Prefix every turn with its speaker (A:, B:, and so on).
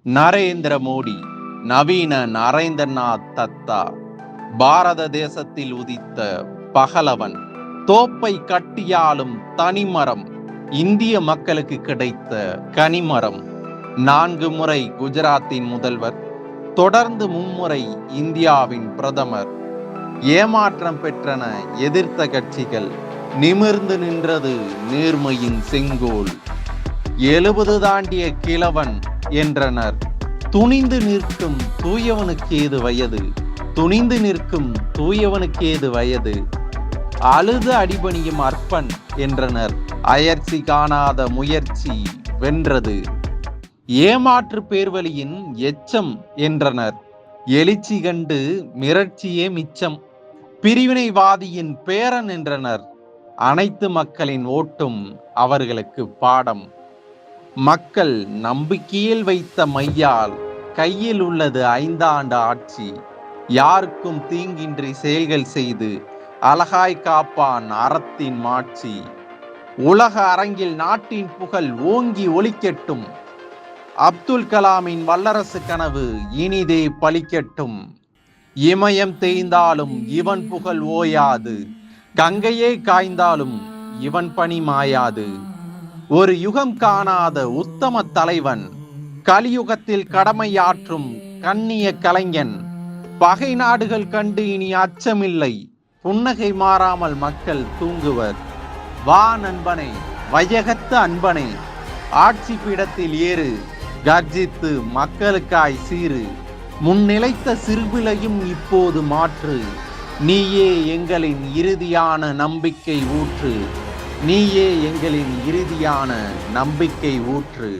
A: நரேந்திர மோடி, நவீன நரேந்திரநாத் தத்தா, பாரத தேசத்தில் உதித்த பகலவன், தோப்பை கட்டியாலும் தனிமரம், இந்திய மக்களுக்கு கிடைத்த கனிமரம். 4 முறை குஜராத்தின் முதல்வர், தொடர்ந்து 3 முறை இந்தியாவின் பிரதமர். ஏமாற்றம் பெற்றன எதிர்த்த கட்சிகள், நிமிர்ந்து நின்றது நேர்மையின் செங்கோல். 70 தாண்டிய கிழவன் என்றனர், துணிந்து நிற்கும் தூயவனுக்கேது வயது, துணிந்து நிற்கும் தூயவனுக்கேது வயது. அழுது அடிபணியும் அற்பன் என்றனர், அயற்சி காணாத முயற்சி வென்றது. ஏமாற்று பேர்வழியின் எச்சம் என்றனர், எழுச்சி கண்டு மிரட்சியே மிச்சம். பிரிவினைவாதியின் பேரன் என்றனர், அனைத்து மக்களின் ஓட்டும் அவர்களுக்கு பாடம். மக்கள் நம்பிக்கையில் வைத்த மையால் கையில் உள்ளது 5 ஆண்டு ஆட்சி. யாருக்கும் தீங்கின்றி செயல்கள் செய்து அழகாய் காப்பான் அறத்தின் மாட்சி. உலக அரங்கில் நாட்டின் புகழ் ஓங்கி ஒலிக்கட்டும், அப்துல் கலாமின் வல்லரசு கனவு இனிதே பலிக்கட்டும். இமயம் தேய்ந்தாலும் இவன் புகழ் ஓயாது, கங்கையே காய்ந்தாலும் இவன் பணி மாயாது. ஒரு யுகம் காணாத உத்தம தலைவன், கலியுகத்தில் கடமையாற்றும் கண்ணிய கலைஞன். பகை நாடுகள் கண்டு இனி அச்சமில்லை, புன்னகை மாறாமல் மக்கள் தூங்குவர். வா நண்பனே, வையகத்து அன்பனே, ஆட்சி பீடத்தில் ஏறு, கர்ஜித்து மக்களுக்காய் சீரு. முன்னிலைத்த சிறுபிளையும் இப்போது மாற்று, நீயே எங்களின் இறுதியான நம்பிக்கை ஊற்று, நீயே எங்களின் இறுதியான நம்பிக்கை ஊற்று.